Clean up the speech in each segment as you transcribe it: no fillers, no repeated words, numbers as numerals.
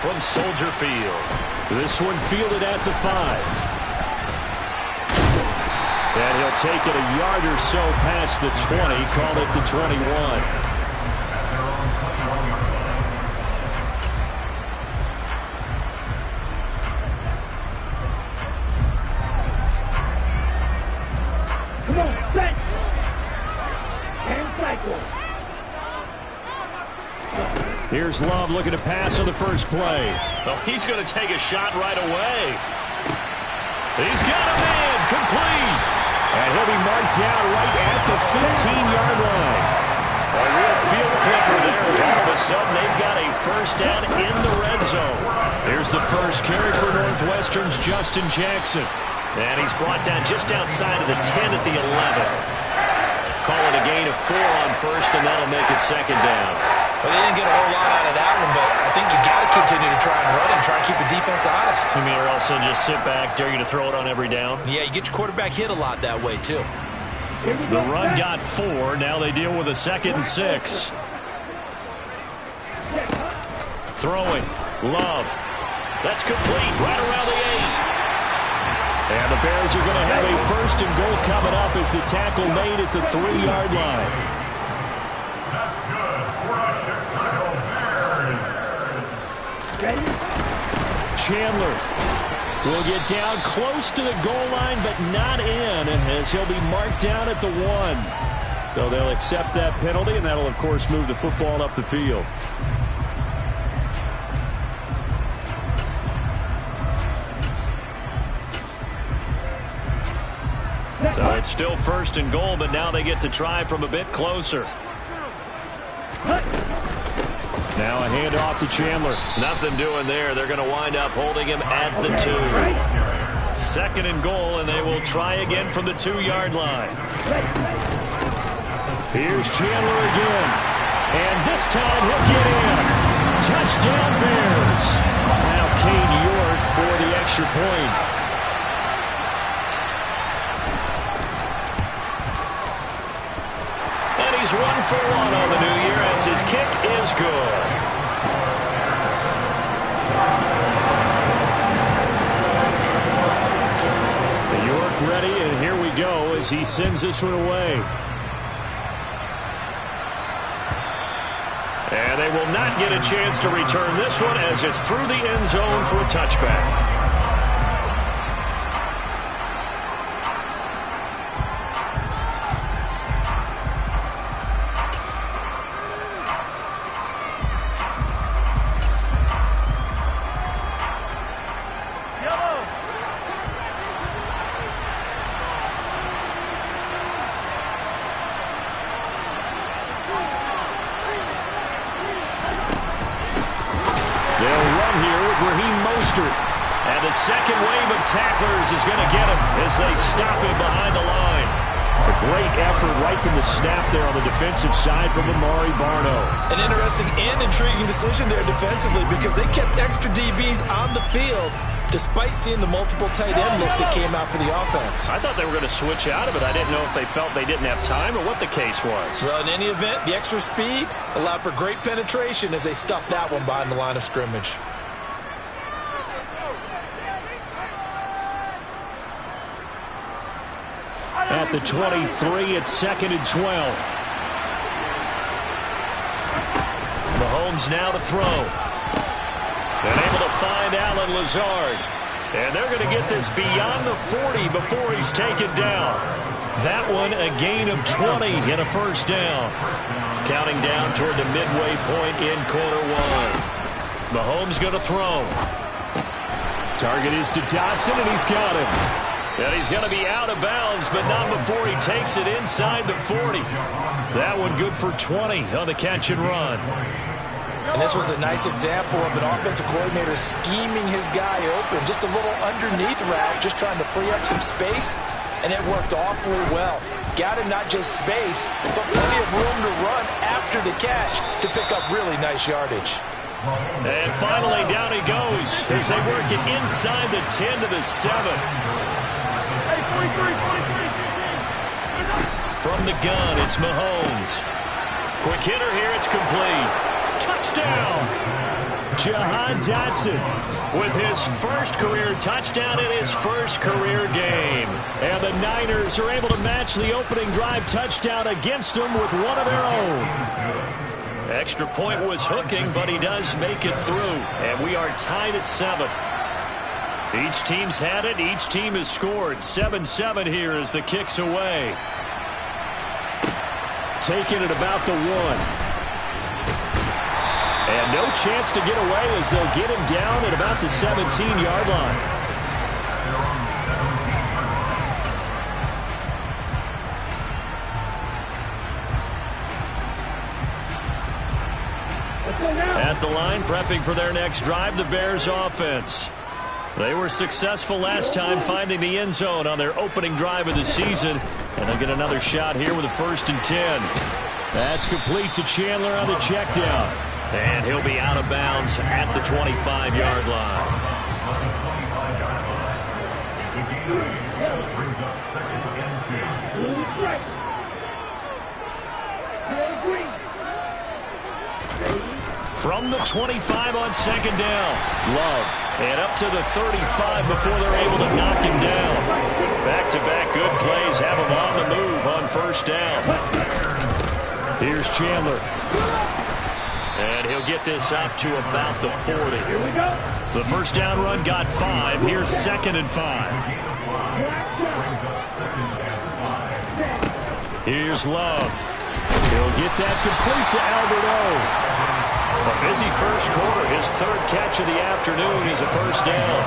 from Soldier Field. This one fielded at the 5. And he'll take it a yard or so past the 20, call it the 21. Here's Love looking to pass on the first play. Oh, he's going to take a shot right away. He's got a man, complete. And he'll be marked down right at the 15-yard line. A real field flipper there as all of a sudden they've got a first down in the red zone. Here's the first carry for Northwestern's Justin Jackson. And he's brought down just outside of the 10 at the 11. Call it a gain of 4 on first, and that'll make it second down. Well, they didn't get a whole lot out of that one, but I think you got to continue to try and run and try and keep the defense honest. You mean, or also just sit back, dare you to throw it on every down? Yeah, you get your quarterback hit a lot that way, too. The run got 4. Now they deal with a 2nd and 6. Throwing. Love. That's complete. Right around the 8. And the Bears are going to have a first and goal coming up as the tackle made at the 3-yard line. Chandler will get down close to the goal line, but not in, as he'll be marked down at the 1. So they'll accept that penalty, and that'll, of course, move the football up the field. So it's still first and goal, but now they get to try from a bit closer. Now a handoff to Chandler. Nothing doing there. They're going to wind up holding him at the 2. 2nd and goal, and they will try again from the 2-yard line. Here's Chandler again. And this time he'll get in. Touchdown Bears. Now Cade York for the extra point. He's 1 for 1 on the new year as his kick is good. York ready, and here we go as he sends this one away. And they will not get a chance to return this one as it's through the end zone for a touchback. And the second wave of tacklers is going to get him as they stop him behind the line. A great effort right from the snap there on the defensive side from Amari Barno. An interesting and intriguing decision there defensively because they kept extra DBs on the field despite seeing the multiple tight end look that came out for the offense. I thought they were going to switch out of it. I didn't know if they felt they didn't have time or what the case was. Well, in any event, the extra speed allowed for great penetration as they stuffed that one behind the line of scrimmage. At the 23, it's 2nd and 12. Mahomes now to throw. And able to find Allen Lazard. And they're going to get this beyond the 40 before he's taken down. That one a gain of 20 and a first down. Counting down toward the midway point in quarter 1. Mahomes going to throw. Target is to Dotson, and he's got him. And he's going to be out of bounds, but not before he takes it inside the 40. That one good for 20 on the catch and run. And this was a nice example of an offensive coordinator scheming his guy open. Just a little underneath route, just trying to free up some space, and it worked awfully well. Got him not just space, but plenty of room to run after the catch to pick up really nice yardage. And finally, down he goes as they work it inside the 10 to the 7. From the gun, it's Mahomes. Quick hitter here, it's complete. Touchdown! Jahan Dotson with his first career touchdown in his first career game. And the Niners are able to match the opening drive touchdown against them with one of their own. Extra point was hooking, but he does make it through. And we are tied at 7. Each team's had it. Each team has scored. 7-7 here as the kick's away. Taking it about the 1. And no chance to get away as they'll get him down at about the 17-yard line. At the line, prepping for their next drive, the Bears offense. They were successful last time finding the end zone on their opening drive of the season. And they'll get another shot here with a 1st and 10. That's complete to Chandler on the check down. And he'll be out of bounds at the 25-yard line. From the 25 on 2nd down. Love. And up to the 35 before they're able to knock him down. Back-to-back good plays have him on the move on 1st down. Here's Chandler. And he'll get this up to about the 40. The 1st down run got 5. Here's 2nd and 5. Here's Love. He'll get that complete to Albert O. A busy first quarter. His 3rd catch of the afternoon is a 1st down.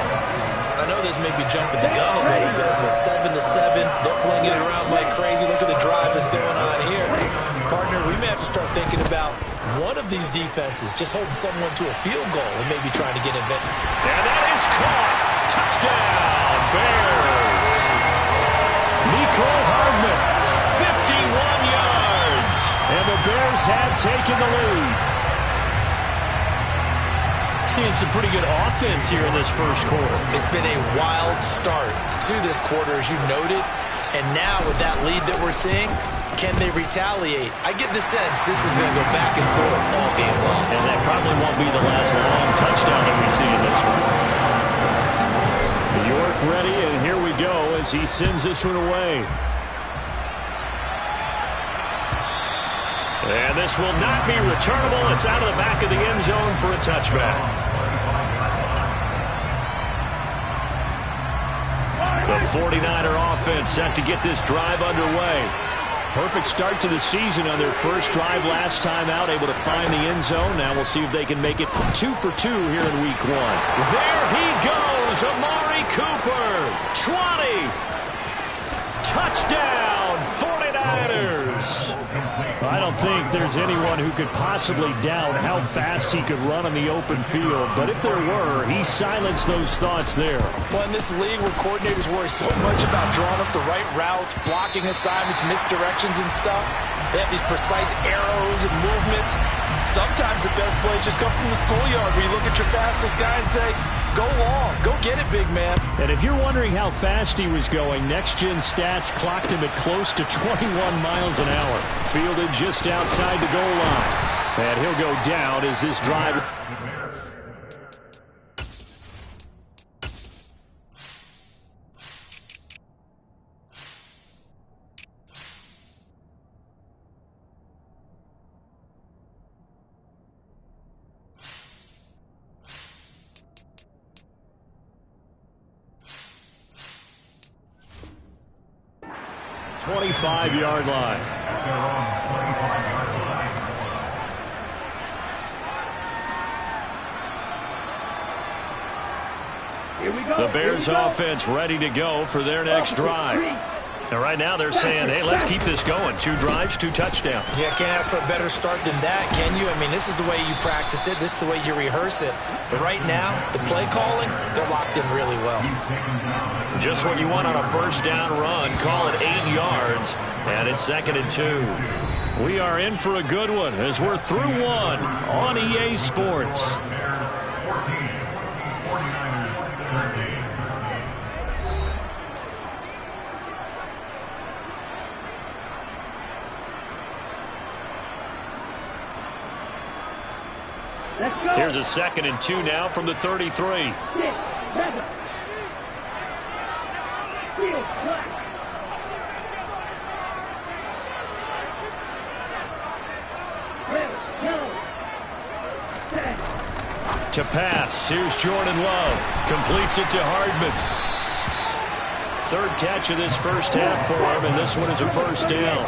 I know this may be jumping the gun a little bit, but 7-7, they're flinging it around like crazy. Look at the drive that's going on here. Partner, we may have to start thinking about one of these defenses just holding someone to a field goal and maybe trying to get it. And that is caught. Touchdown, Bears. Nico Hardman, 51 yards. And the Bears have taken the lead. Seeing some pretty good offense here in this first quarter. It's been a wild start to this quarter, as you noted. And now with that lead that we're seeing, can they retaliate? I get the sense this one's going to go back and forth all game long. And that probably won't be the last long touchdown that we see in this one. York ready, and here we go as he sends this one away. And this will not be returnable. It's out of the back of the end zone for a touchback. The 49er offense set to get this drive underway. Perfect start to the season on their first drive last time out, able to find the end zone. Now we'll see if they can make it 2 for 2 here in week 1. There he goes, Amari Cooper, 20. Touchdown, 49ers. I don't think there's anyone who could possibly doubt how fast he could run on the open field. But if there were, he silenced those thoughts there. Well, in this league where coordinators worry so much about drawing up the right routes, blocking assignments, misdirections and stuff, they have these precise arrows and movements. Sometimes the best plays just come from the schoolyard where you look at your fastest guy and say, go long, go get it, big man. And if you're wondering how fast he was going, next-gen stats clocked him at close to 21 miles an hour. Fielded just outside the goal line. And he'll go down as this drive... ...25-yard line. The Bears offense ready to go for their next drive. And right now they're saying, hey, let's keep this going. 2 drives, 2 touchdowns. Yeah, can't ask for a better start than that, can you? I mean, this is the way you practice it. This is the way you rehearse it. But right now, the play calling, they're locked in really well. Just what you want on a first down run. Call it 8 yards. And it's 2nd and 2. We are in for a good one as we're through 1 on EA Sports. Here's a 2nd and 2 now from the 33. To pass, here's Jordan Love. Completes it to Hardman. 3rd catch of this first half for him, and this one is a first down.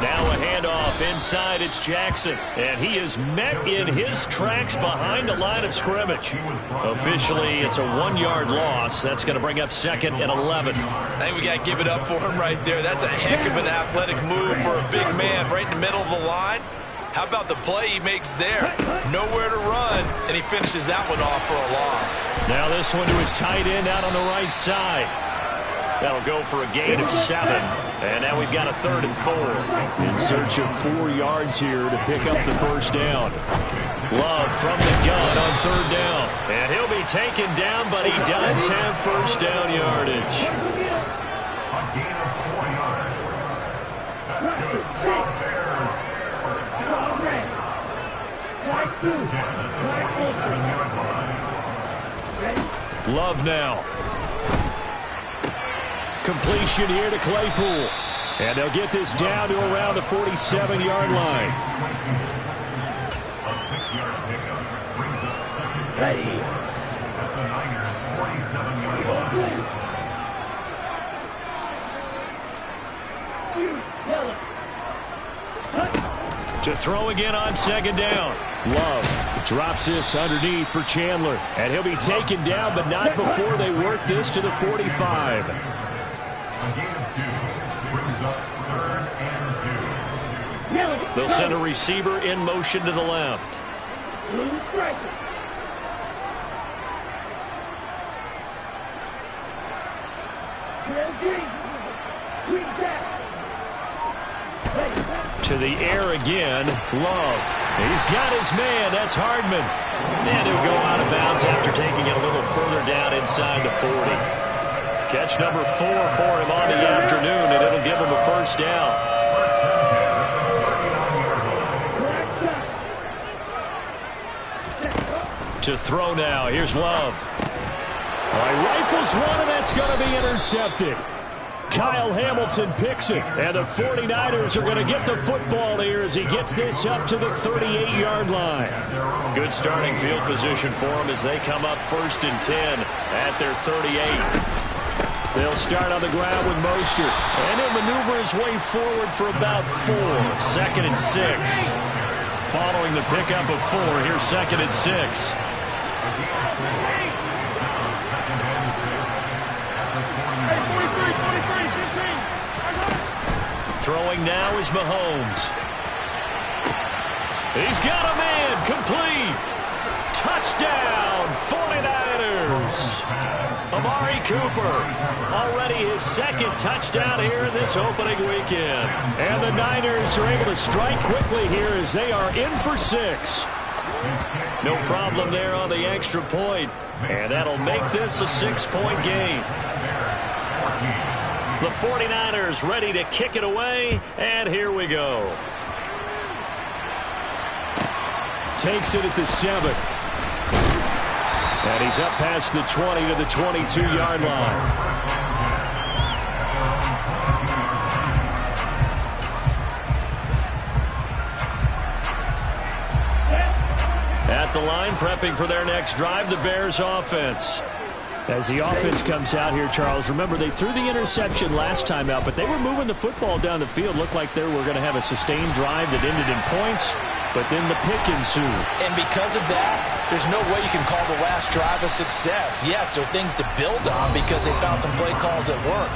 Now a handoff inside, it's Jackson, and he is met in his tracks behind the line of scrimmage. Officially, it's a 1-yard loss. That's going to bring up 2nd and 11. I think we got to give it up for him right there. That's a heck of an athletic move for a big man right in the middle of the line. How about the play he makes there? Nowhere to run, and he finishes that one off for a loss. Now this one to his tight end out on the right side. That'll go for a gain of 7. And now we've got a 3rd and 4. In search of 4 yards here to pick up the first down. Love from the gun on 3rd down. And he'll be taken down, but he does have first down yardage. Love now. Completion here to Claypool. And they'll get this down to around the 47-yard line. To throw again on 2nd down. Love drops this underneath for Chandler. And he'll be taken down, but not before they work this to the 45. They'll send a receiver in motion to the left. To the air again, Love. He's got his man, that's Hardman. And he'll go out of bounds after taking it a little further down inside the 40. Catch number 4 for him on the afternoon, and it'll give him a first down. To throw now, here's Love. Well, he rifles one, and that's going to be intercepted. Kyle Hamilton picks it, and the 49ers are going to get the football here as he gets this up to the 38-yard line. Good starting field position for him as they come up 1st and 10 at their 38. They'll start on the ground with Mostert, and he'll maneuver his way forward for about 4. 2nd and 6. Following the pickup of 4, here's 2nd and 6. Throwing now is Mahomes. He's got a man, complete. Touchdown, 49ers. Amari Cooper, already his 2nd touchdown here in this opening weekend. And the Niners are able to strike quickly here as they are in for 6. No problem there on the extra point. And that'll make this a 6-point game. The 49ers ready to kick it away, and here we go. Takes it at the 7. And he's up past the 20 to the 22-yard line. At the line, prepping for their next drive, the Bears offense. As the offense comes out here, Charles, remember they threw the interception last time out, but they were moving the football down the field. Looked like they were going to have a sustained drive that ended in points, but then the pick ensued. And because of that, there's no way you can call the last drive a success. Yes, there are things to build on because they found some play calls that work.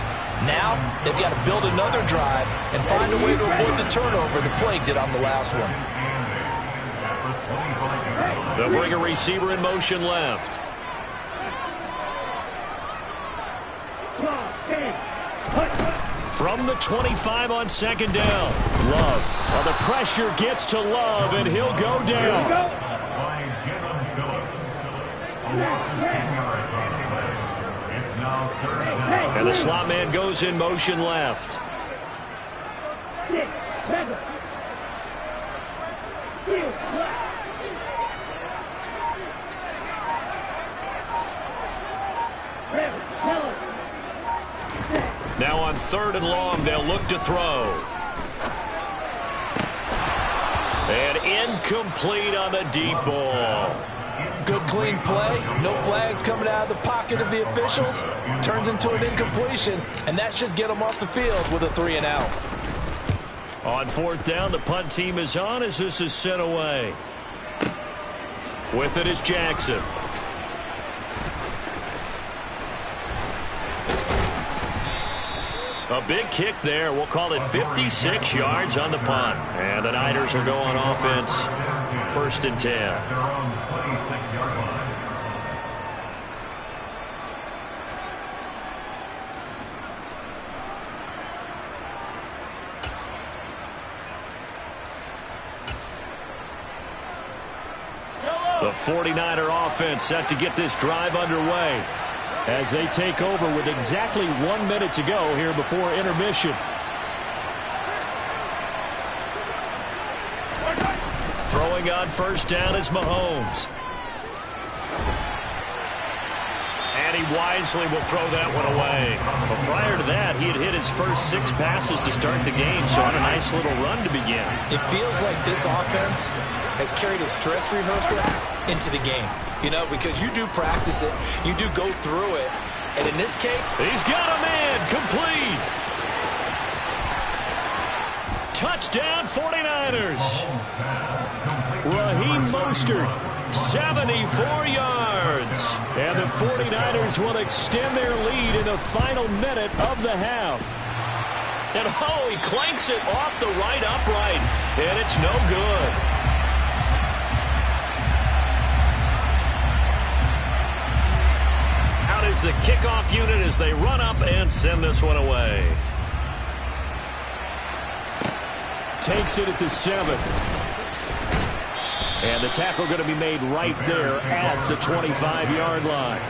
Now, they've got to build another drive and find a way to avoid the turnover the plague did on the last one. They'll bring a receiver in motion left. From the 25 on 2nd down. Love. Well, the pressure gets to Love, and he'll go down. And the slot man goes in motion left. Now on 3rd and long, they'll look to throw. And incomplete on the deep ball. Good clean play. No flags coming out of the pocket of the officials. Turns into an incompletion, and that should get them off the field with a 3 and out. On 4th down, the punt team is on as this is sent away. With it is Jackson. A big kick there. We'll call it 56 yards on the punt. And the Niners will go on offense. 1st and 10. The 49er offense set to get this drive underway as they take over with exactly 1 minute to go here before intermission. Throwing on 1st down is Mahomes. And he wisely will throw that one away. But prior to that, he had hit his first 6 passes to start the game, so on a nice little run to begin. It feels like this offense has carried its dress rehearsal into the game. You know, because you do practice it, you do go through it, and in this case, he's got a man complete. Touchdown 49ers. Raheem Mostert, 74 yards. And the 49ers will extend their lead in the final minute of the half. And oh, he clanks it off the right upright, and it's no good. Is the kickoff unit as they run up and send this one away. Takes it at the 7. And the tackle going to be made right there at the 25-yard line.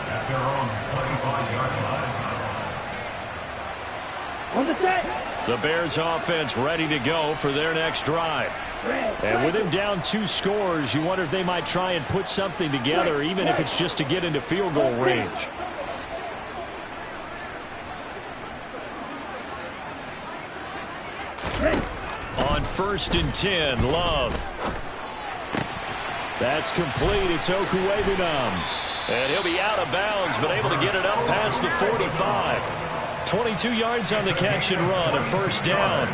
The Bears offense ready to go for their next drive. And with him down 2 scores, you wonder if they might try and put something together, even if it's just to get into field goal range. On 1st and 10, Love. That's complete. It's Okuwebunam. And he'll be out of bounds, but able to get it up past the 45. 22 yards on the catch and run, a 1st down.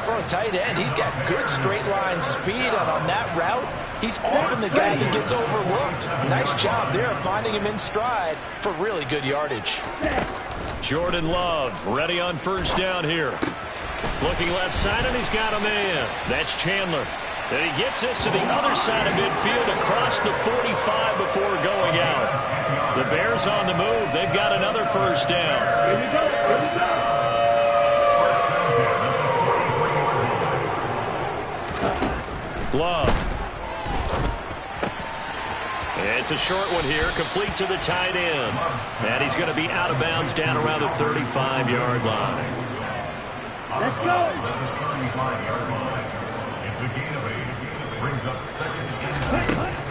For a tight end, he's got good straight line speed, and on that route, he's often the guy that gets overlooked. Nice job there finding him in stride for really good yardage. Jordan Love ready on 1st down here. Looking left side, and he's got a man. That's Chandler. And he gets this to the other side of midfield across the 45 before going out. The Bears on the move. They've got another 1st down. Here we go. Love. It's a short one here, complete to the tight end. And he's going to be out of bounds down around the 35-yard line. Let's go.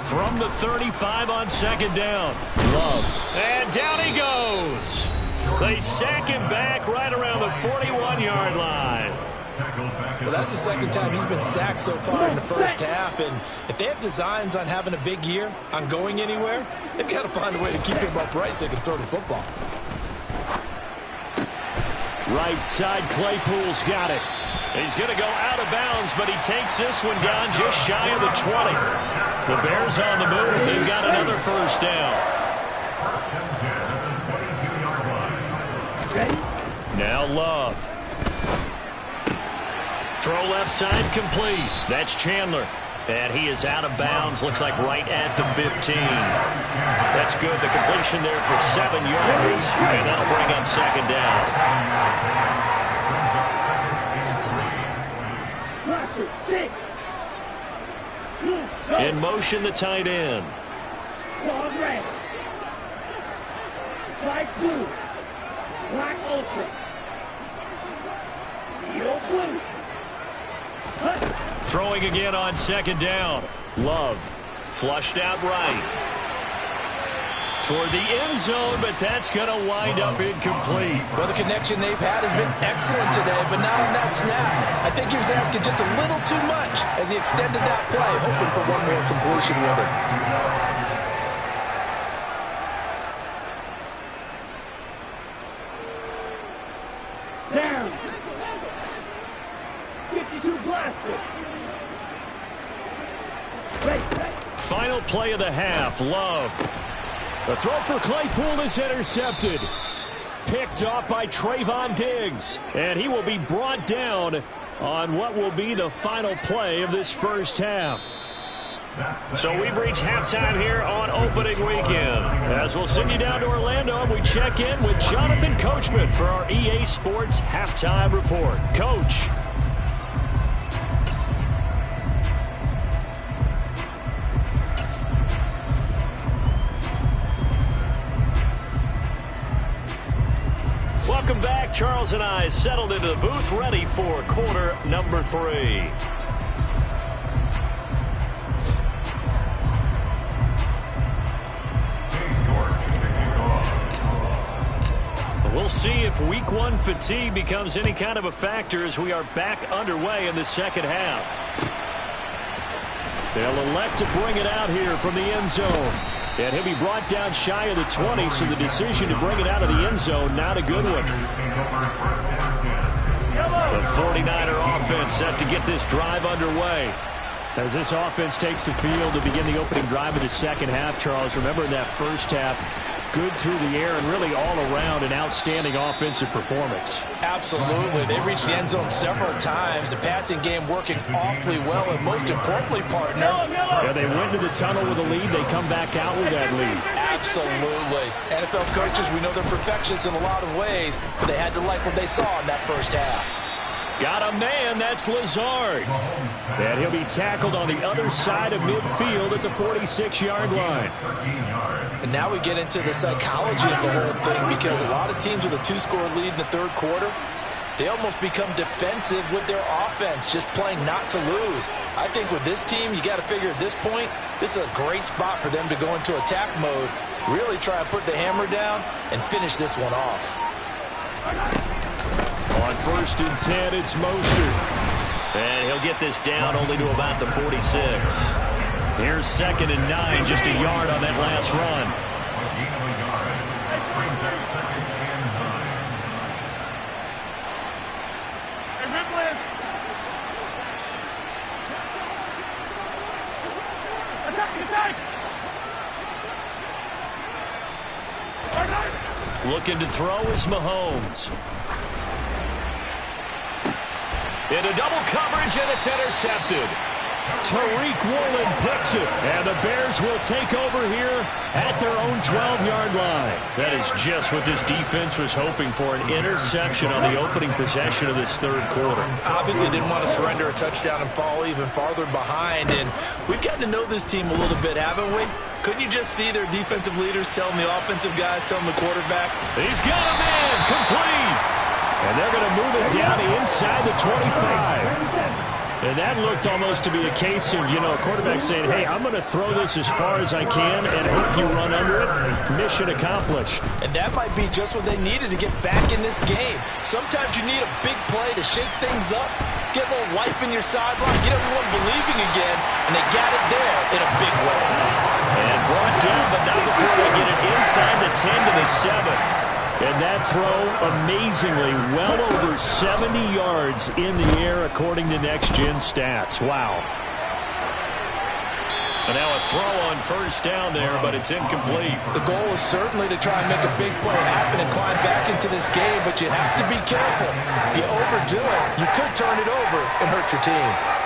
From the 35 on 2nd down. Love. And down he goes. They sack him back right around the 41-yard line. Well, that's the 2nd time he's been sacked so far in the 1st half, and if they have designs on having a big year, on going anywhere, they've got to find a way to keep him upright so they can throw the football. Right side, Claypool's got it. He's going to go out of bounds, but he takes this one down just shy of the 20. The Bears on the move. They've got another 1st down. Now Love. Throw left side complete. That's Chandler. And he is out of bounds. Looks like right at the 15. That's good. The completion there for 7 yards. And that'll bring up 2nd down. In motion, the tight end. Dog red. Light blue. Black ultra. Steel blue. Throwing again on second down. Love flushed out right. Toward the end zone, but that's going to wind up incomplete. Well, the connection they've had has been excellent today, but not on that snap. I think he was asking just a little too much as he extended that play, hoping for one more completion with it. Down. 52 blasted. Final play of the half. Love. The throw for Claypool is intercepted. Picked off by Trayvon Diggs. And he will be brought down on what will be the final play of this first half. So we've reached halftime here on opening weekend. As we'll send you down to Orlando, we check in with Jonathan Coachman for our EA Sports Halftime Report. Coach. Welcome back. Charles and I settled into the booth, ready for quarter number 3. We'll see if week 1 fatigue becomes any kind of a factor as we are back underway in the second half. They'll elect to bring it out here from the end zone. And he'll be brought down shy of the 20, so the decision to bring it out of the end zone, not a good one. The 49er offense set to get this drive underway. As this offense takes the field to begin the opening drive of the second half, Charles, remember in that first half, good through the air and really all around an outstanding offensive performance. Absolutely. They reached the end zone several times. The passing game working awfully well, and most importantly, partner. Yeah, they went to the tunnel with a lead. They come back out with that lead. Absolutely. NFL coaches, we know they're perfectionists in a lot of ways, but they had to like what they saw in that first half. Got a man, that's Lazard. And he'll be tackled on the other side of midfield at the 46-yard line. And now we get into the psychology of the whole thing, because a lot of teams with a 2-score lead in the third quarter, they almost become defensive with their offense, just playing not to lose. I think with this team, you got to figure at this point, this is a great spot for them to go into attack mode, really try to put the hammer down and finish this one off. On 1st and 10, it's Mostert. And he'll get this down only to about the 46. Here's 2nd and 9, just a yard on that last run. Looking to throw is Mahomes. Into double coverage, and it's intercepted. Tariq Woolen picks it, and the Bears will take over here at their own 12-yard line. That is just what this defense was hoping for, an interception on the opening possession of this third quarter. Obviously didn't want to surrender a touchdown and fall even farther behind, and we've gotten to know this team a little bit, haven't we? Couldn't you just see their defensive leaders telling the offensive guys, telling the quarterback? He's got a man, complete. And they're going to move it down inside the 25. And that looked almost to be a case of, a quarterback saying, hey, I'm going to throw this as far as I can and hope you run under it. Mission accomplished. And that might be just what they needed to get back in this game. Sometimes you need a big play to shake things up, get a little life in your sideline, get everyone believing again, and they got it there in a big way. And brought down, but not before they get it inside the 10 to the 7. And that throw, amazingly, well over 70 yards in the air, according to Next Gen Stats. Wow. And now a throw on 1st down there, but it's incomplete. The goal is certainly to try and make a big play happen and climb back into this game, but you have to be careful. If you overdo it, you could turn it over and hurt your team.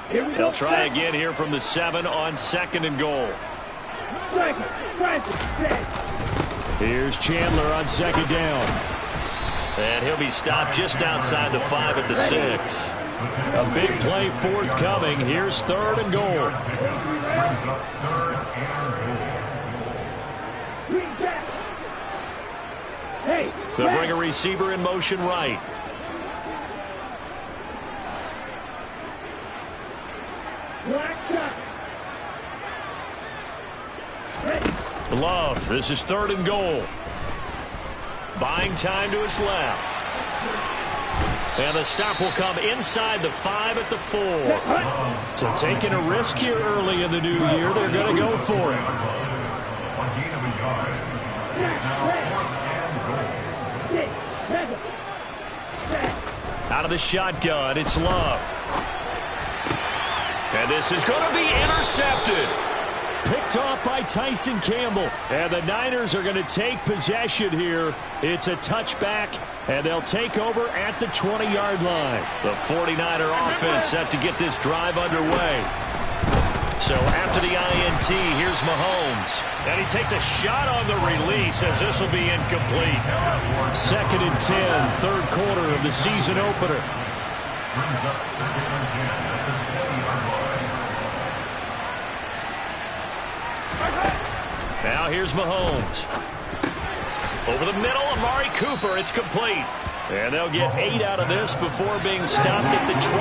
They'll try again here from the 7 on 2nd and goal. Here's Chandler on 2nd down. And he'll be stopped just outside the 5 at the 6. A big play forthcoming. Here's 3rd and goal. Hey, They'll bring a receiver in motion right. Love, this is 3rd and goal. Buying time to his left. And the stop will come inside the 5 at the 4. So taking a risk here early in the new year, they're going to go for it. Out of the shotgun, it's Love. And this is going to be intercepted. Picked off by Tyson Campbell. And the Niners are going to take possession here. It's a touchback, and they'll take over at the 20-yard line. The 49er offense set to get this drive underway. So after the INT, here's Mahomes. And he takes a shot on the release as this will be incomplete. 2nd and 10, 3rd quarter of the season opener. Now here's Mahomes. Over the middle, Amari Cooper. It's complete. And they'll get 8 out of this before being stopped at the 28.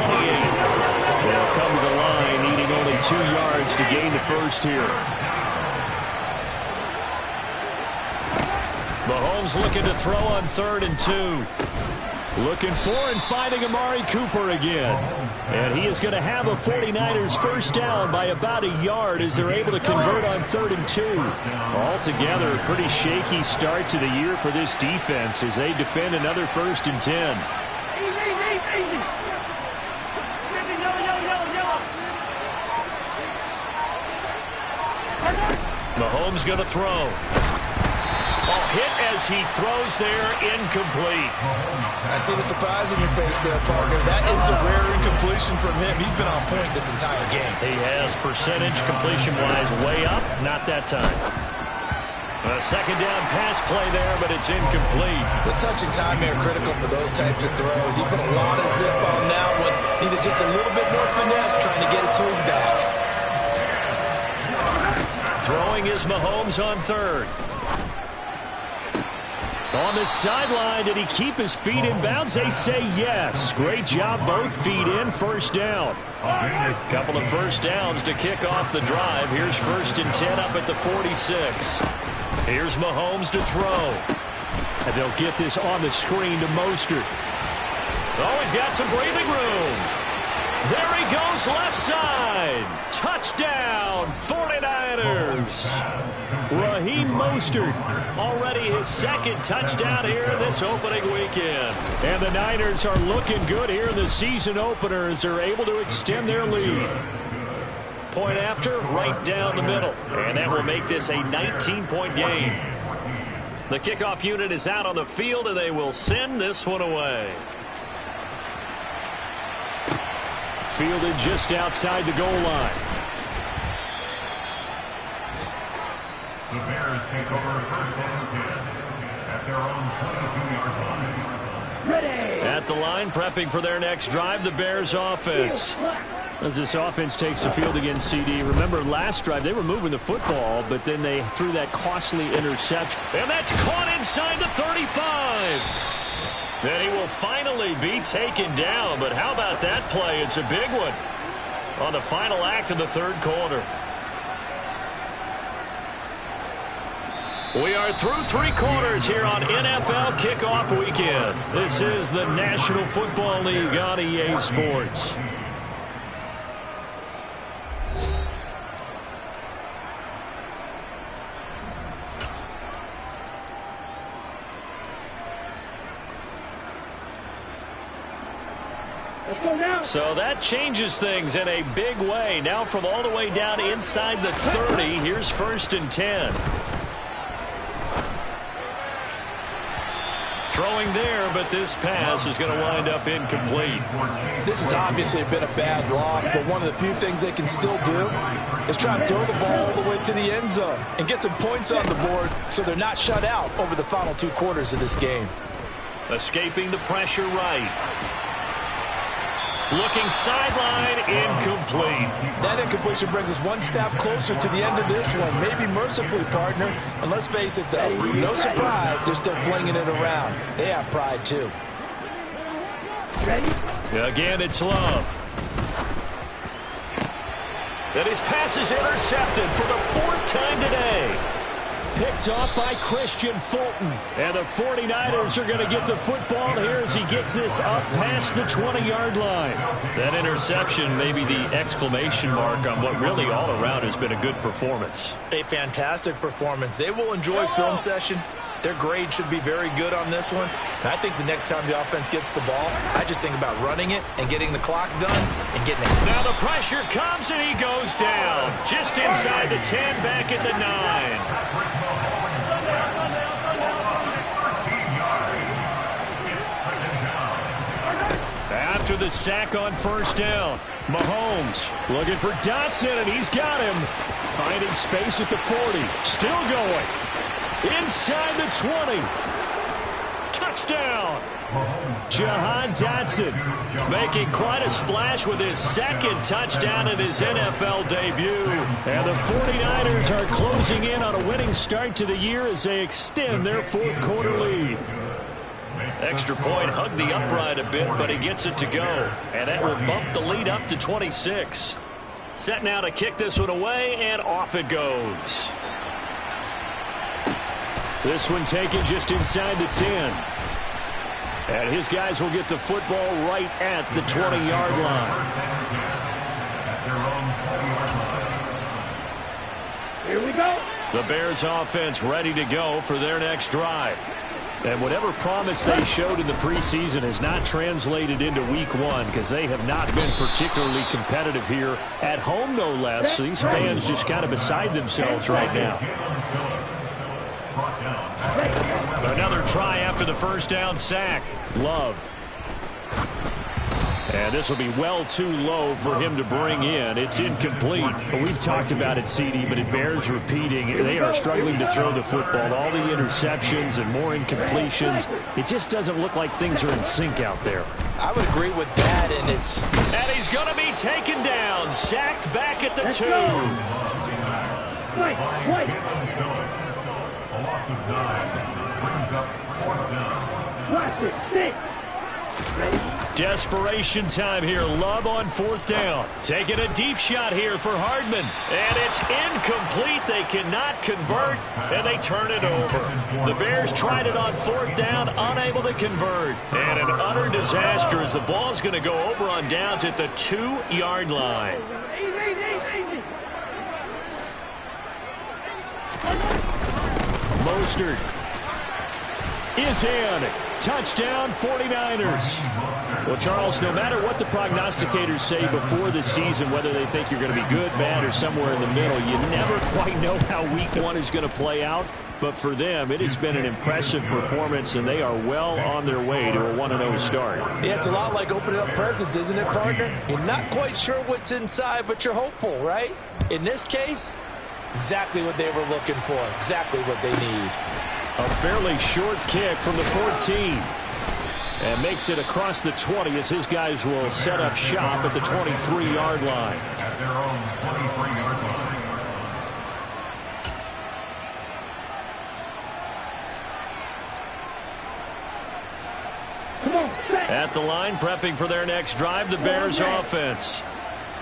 They'll come to the line, needing only 2 yards to gain the first here. Mahomes looking to throw on 3rd and 2. Looking for and finding Amari Cooper again. And he is going to have a 49ers first down by about a yard as they're able to convert on 3rd and 2. Altogether, a pretty shaky start to the year for this defense as they defend another 1st and 10. Mahomes going to throw. Hit as he throws there, incomplete. I see the surprise in your face there, partner. That is a rare incompletion from him. He's been on point this entire game. He has percentage completion-wise way up, not that time. A 2nd down pass play there, but it's incomplete. The touch and time are critical for those types of throws. He put a lot of zip on that one. Needed just a little bit more finesse trying to get it to his back. Throwing is Mahomes on 3rd. On the sideline, did he keep his feet in bounds? They say yes. Great job, both feet in, 1st down. Couple of first downs to kick off the drive. Here's 1st and 10 up at the 46. Here's Mahomes to throw. And they'll get this on the screen to Mostert. Oh, he's got some breathing room. There he goes, left side. Touchdown, 49ers. Raheem Mostert, already his 2nd touchdown here this opening weekend. And the Niners are looking good here in the season opener as they're able to extend their lead. Point after, right down the middle. And that will make this a 19-point game. The kickoff unit is out on the field, and they will send this one away. Fielded just outside the goal line. The Bears take over 1st and 10 at their own 22-yard line. Ready. At the line, prepping for their next drive, the Bears offense. As this offense takes the field against CD, remember last drive they were moving the football, but then they threw that costly interception. And that's caught inside the 35. Then he will finally be taken down, but how about that play? It's a big one on the final act of the 3rd quarter. We are through 3 quarters here on NFL Kickoff Weekend. This is the National Football League on EA Sports. So that changes things in a big way. Now from all the way down inside the 30, here's 1st and 10. Throwing there, but this pass is going to wind up incomplete. This has obviously been a bad loss, but one of the few things they can still do is try and throw the ball all the way to the end zone and get some points on the board so they're not shut out over the final 2 quarters of this game. Escaping the pressure right. Looking sideline, incomplete. That incompletion brings us one step closer to the end of this one. Maybe mercifully, partner. And let's face it, though, no surprise, they're still flinging it around. They have pride, too. Again, it's Love. And his pass is intercepted for the 4th time today. Picked off by Christian Fulton. And the 49ers are going to get the football here as he gets this up past the 20-yard line. That interception may be the exclamation mark on what really all around has been a good performance. A fantastic performance. They will enjoy film session. Their grade should be very good on this one. And I think the next time the offense gets the ball, I just think about running it and getting the clock done and getting it. Now the pressure comes and he goes down. Just inside the 10, back at the 9. After the sack on 1st down, Mahomes looking for Dotson, and he's got him. Finding space at the 40. Still going. Inside the 20. Touchdown. Jahan Dotson making quite a splash with his 2nd touchdown in his NFL debut. And the 49ers are closing in on a winning start to the year as they extend their 4th quarter lead. Extra point hugged the upright a bit, but he gets it to go. And that will bump the lead up to 26. Set now to kick this one away, and off it goes. This one taken just inside the 10. And his guys will get the football right at the 20-yard line. Here we go. The Bears offense ready to go for their next drive. And whatever promise they showed in the preseason has not translated into week 1 because they have not been particularly competitive here at home, no less. So these fans just kind of beside themselves right now. Another try after the 1st down sack. Love. And this will be well too low for him to bring in. It's incomplete. We've talked about it, CD, but it bears repeating. They are struggling to throw the football. All the interceptions and more incompletions. It just doesn't look like things are in sync out there. I would agree with that, and it's... And he's going to be taken down. Sacked back at the 2. Wait. A loss of 9 brings up 4th down. Watch it. 6. Desperation time here. Love on 4th down. Taking a deep shot here for Hardman. And it's incomplete. They cannot convert, and they turn it over. The Bears tried it on 4th down, unable to convert. And an utter disaster as the ball's going to go over on downs at the 2-yard line. Easy. Mostert is in. Touchdown, 49ers. Well, Charles, no matter what the prognosticators say before the season, whether they think you're going to be good, bad, or somewhere in the middle, you never quite know how week 1 is going to play out. But for them, it has been an impressive performance, and they are well on their way to a 1-0 start. Yeah, it's a lot like opening up presents, isn't it, partner? You're not quite sure what's inside, but you're hopeful, right? In this case, exactly what they were looking for, exactly what they need. A fairly short kick from the 14. And makes it across the 20 as his guys will set up shop at the 23-yard line. At their own 23-yard line. At the line, prepping for their next drive, the Bears offense.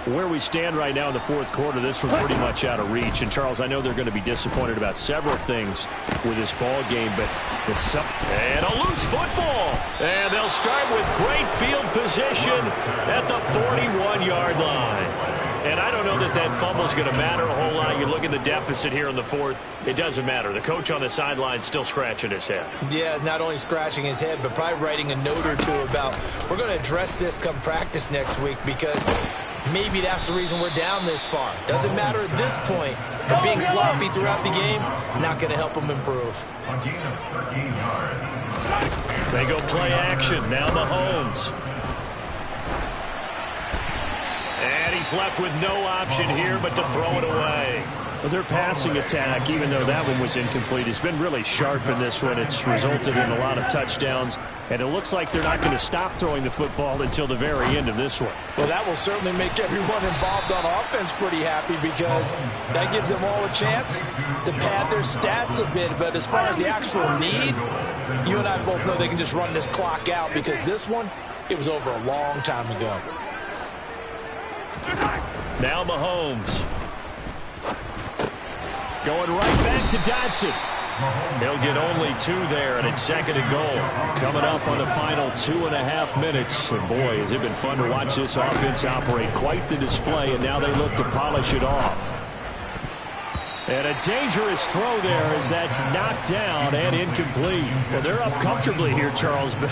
Where we stand right now in the 4th quarter, this one's pretty much out of reach. And, Charles, I know they're going to be disappointed about several things with this ball game, but it's and a loose football. And they'll start with great field position at the 41-yard line. And I don't know that that fumble is going to matter a whole lot. You look at the deficit here in the 4th, it doesn't matter. The coach on the sideline still scratching his head. Yeah, not only scratching his head, but probably writing a note or two about we're going to address this come practice next week because maybe that's the reason we're down this far. Doesn't matter at this point, but being sloppy throughout the game, not going to help them improve. A gain of 13 yards. They go play action. Now Mahomes. And he's left with no option here but to throw it away. Well, their passing attack, even though that one was incomplete, has been really sharp in this one. It's resulted in a lot of touchdowns, and it looks like they're not going to stop throwing the football until the very end of this one. Well, that will certainly make everyone involved on offense pretty happy because that gives them all a chance to pad their stats a bit. But as far as the actual need, you and I both know they can just run this clock out because this one, it was over a long time ago. Now Mahomes. Going right back to Dodson. He'll get only 2 there, and it's 2nd and goal. Coming up on the final 2.5 minutes. And boy, has it been fun to watch this offense operate. Quite the display, and now they look to polish it off. And a dangerous throw there as that's knocked down and incomplete. Well, they're up comfortably here, Charles, but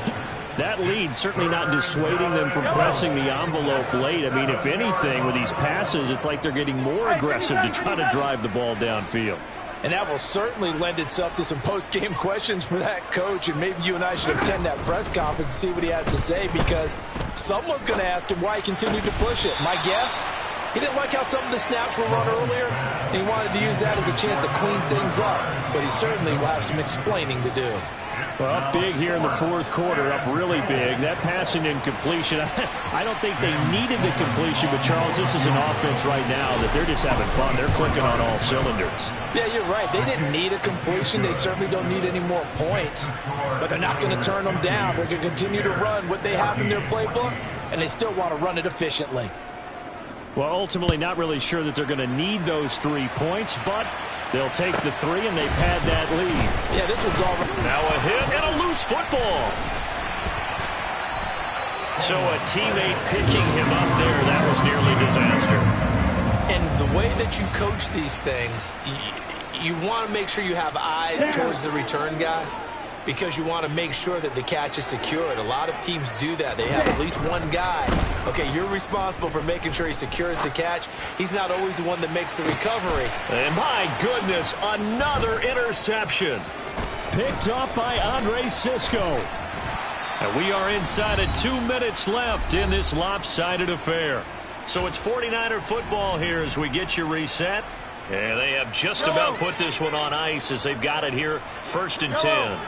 that lead certainly not dissuading them from pressing the envelope late. I mean, if anything, with these passes, it's like they're getting more aggressive to try to drive the ball downfield. And that will certainly lend itself to some post-game questions for that coach. And maybe you and I should attend that press conference and see what he has to say, because someone's going to ask him why he continued to push it. My guess, he didn't like how some of the snaps were run earlier, and he wanted to use that as a chance to clean things up. But he certainly will have some explaining to do. Well, up big here in the 4th quarter, up really big. That passing incompletion, I don't think they needed the completion, but Charles, this is an offense right now that they're just having fun. They're clicking on all cylinders. Yeah, you're right. They didn't need a completion. They certainly don't need any more points, but they're not going to turn them down. They're going to continue to run what they have in their playbook, and they still want to run it efficiently. Well, ultimately not really sure that they're going to need those 3 points, but they'll take the 3 and they pad that lead. Yeah, this one's all right. Now a hit and a loose football. So a teammate picking him up there, that was nearly disaster. And the way that you coach these things, you want to make sure you have eyes towards the return guy, because you want to make sure that the catch is secured. A lot of teams do that. They have at least one guy. Okay, you're responsible for making sure he secures the catch. He's not always the one that makes the recovery. And my goodness, another interception. Picked up by Andre Sisco. And we are inside of 2 minutes left in this lopsided affair. So it's 49er football here as we get you reset. And they have just about put this one on ice as they've got it here, 1st and 10.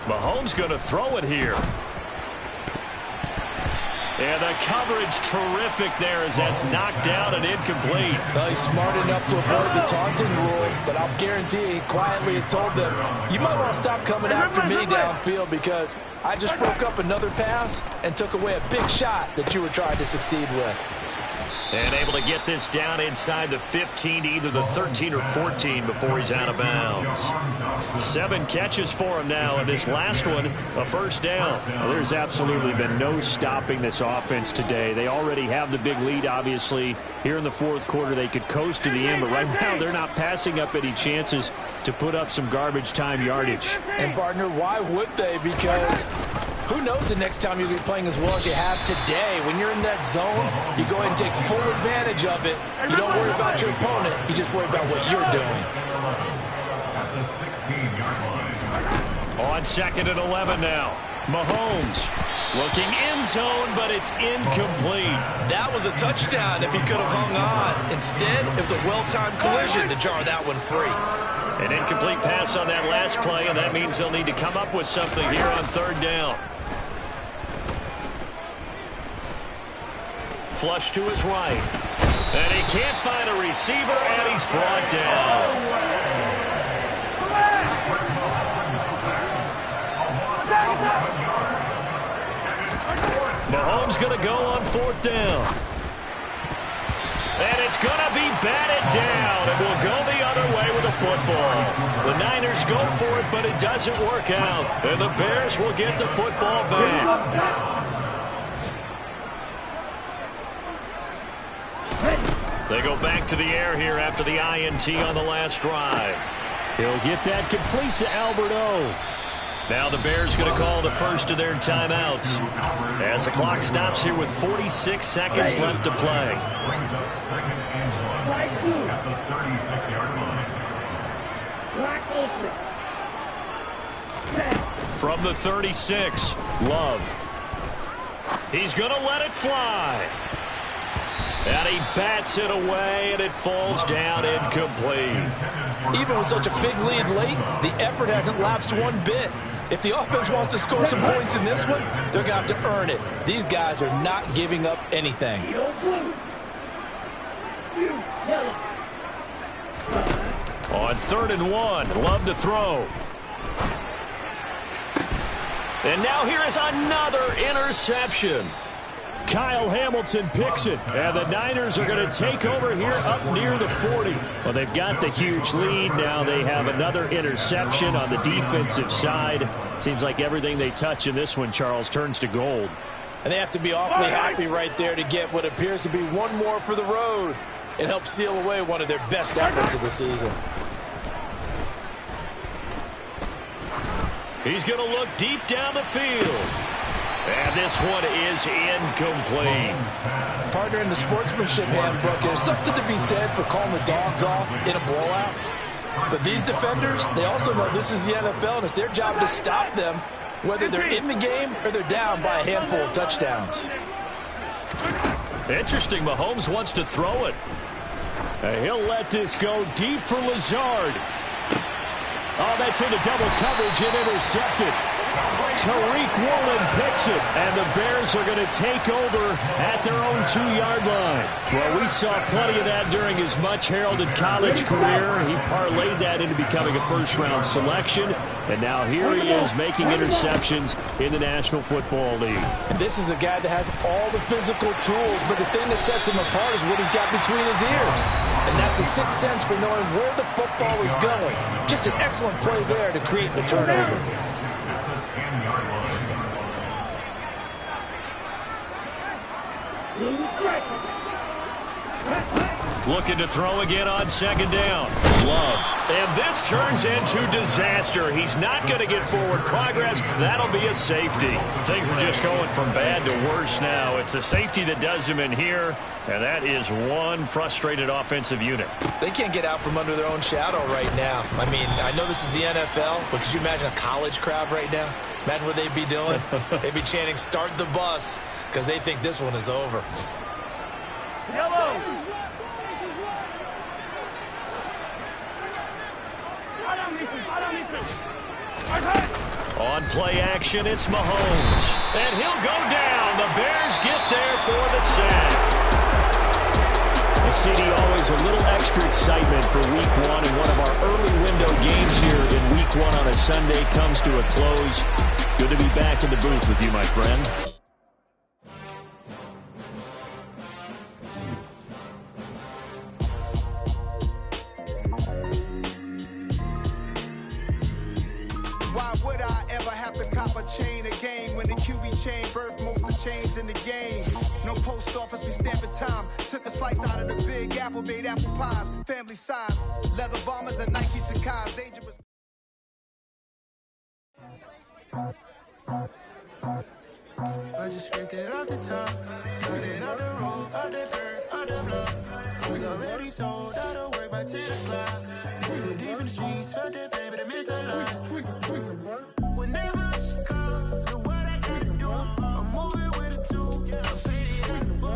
Mahomes going to throw it here. And the coverage terrific there as that's knocked down and incomplete. Well, he's smart enough to avoid the taunting rule, but I'll guarantee he quietly has told them, you might want to stop coming after me downfield because I just broke up another pass and took away a big shot that you were trying to succeed with. And able to get this down inside the 15 to either the 13 or 14 before he's out of bounds. 7 catches for him now, and this last one, a 1st down. Well, there's absolutely been no stopping this offense today. They already have the big lead, obviously. Here in the 4th quarter, they could coast to the end, but right now they're not passing up any chances to put up some garbage time yardage. And, partner, why would they? Because who knows the next time you'll be playing as well as you have today. When you're in that zone, you go ahead and take full advantage of it. You don't worry about your opponent. You just worry about what you're doing. On 2nd and 11 now. Mahomes looking end zone, but it's incomplete. That was a touchdown if he could have hung on. Instead, it was a well-timed collision to jar that one free. An incomplete pass on that last play, and that means they'll need to come up with something here on 3rd down. Flush to his right. And he can't find a receiver, and he's brought down. Mahomes going to go on 4th down. And it's going to be batted down. It will go the other way with the football. The Niners go for it, but it doesn't work out. And the Bears will get the football back. They go back to the air here after the INT on the last drive. He'll get that complete to Albert O. Now the Bears going to call the first of their timeouts as the clock stops here with 46 seconds left to play. From the 36, Love. He's going to let it fly. And he bats it away, and it falls down incomplete. Even with such a big lead late, the effort hasn't lapsed one bit. If the offense wants to score some points in this one, they're going to have to earn it. These guys are not giving up anything. On 3rd and 1, Love to throw. And now here is another interception. Kyle Hamilton picks it, and the Niners are going to take over here up near the 40. Well, they've got the huge lead. Now they have another interception on the defensive side. Seems like everything they touch in this one, Charles, turns to gold. And they have to be awfully happy right there to get what appears to be one more for the road. It helps seal away one of their best efforts of the season. He's going to look deep down the field. And this one is incomplete. Partner, in the sportsmanship handbook, there's something to be said for calling the dogs off in a blowout. But these defenders, they also know this is the NFL, and it's their job to stop them, whether they're in the game or they're down by a handful of touchdowns. Interesting, Mahomes wants to throw it. And he'll let this go deep for Lazard. Oh, that's into double coverage and intercepted. Tariq Woolen picks it, and the Bears are going to take over at their own 2-yard line. Well, we saw plenty of that during his much-heralded college career. He parlayed that into becoming a first-round selection, and now here he is making interceptions in the National Football League. This is a guy that has all the physical tools, but the thing that sets him apart is what he's got between his ears. And that's the sixth sense for knowing where the football is going. Just an excellent play there to create the turnover. Looking to throw again on 2nd down. Love. And this turns into disaster. He's not going to get forward progress. That'll be a safety. Things are just going from bad to worse now. It's a safety that does him in here, and that is one frustrated offensive unit. They can't get out from under their own shadow right now. I mean, I know this is the NFL, but could you imagine a college crowd right now? Imagine what they'd be doing. They'd be chanting, "Start the bus," because they think this one is over. Yellow. On play action, it's Mahomes. And he'll go down. The Bears get there for the sack. The city always a little extra excitement for Week 1, and one of our early window games here in Week 1 on a Sunday comes to a close. Good to be back in the booth with you, my friend. Why would I ever have to cop a chain again when the QB chain birthed most of the chains in the game? No post office, we stamping time. Took a slice out of the big apple, made apple pies. Family size, leather bombers and Nike Sacai's. Dangerous. I just scraped it off the top, cut it off the road, off the dirt, off the block. Was already sold, out of work by 10 o'clock. Too deep in the streets, felt that baby, the mental line. Whenever she calls, know what I gotta do. I'm moving with a two, I'm faded in the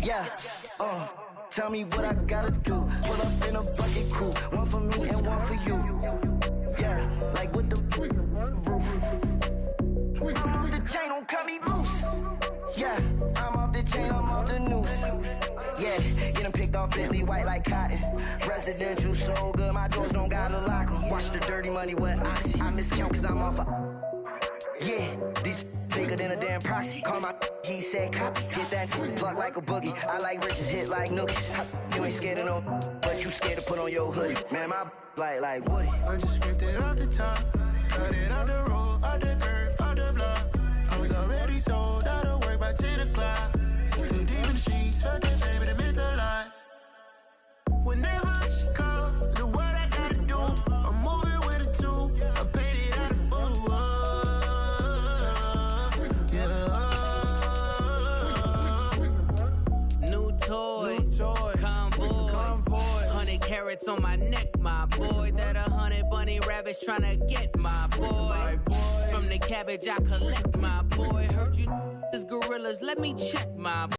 Yeah, tell me what I gotta do. Pull up in a bucket crew, one for me and one for you. Yeah, like with the roof. I'm off the chain, don't cut me loose. Yeah, I'm off the chain, I'm off the noose. Yeah, get them picked off Bentley, white like cotton. Residential so good, my doors don't gotta lock them. Watch the dirty money with Oxy. I miscount cause I'm off a... Yeah, these bigger than a damn proxy. Call my he said copy. Get that plug like a boogie. I like riches, hit like nookies. You ain't scared of no, but you scared to put on your hoodie. Man, my like Woody. I just scraped it off the top, cut it off the road, off the curve, off the block. I was already sold, out of work by 10 o'clock. Too deep in the streets, felt that baby, the mental line. Whenever she calls, know what I gotta do. I'm moving with a two, I paid it out of full. New toys, convoys, 100 carats on my neck, my boy. That 100 bunny rabbits tryna get, my boy. From the cabbage I collect, my boy. Heard you gorillas, let me check, my boy.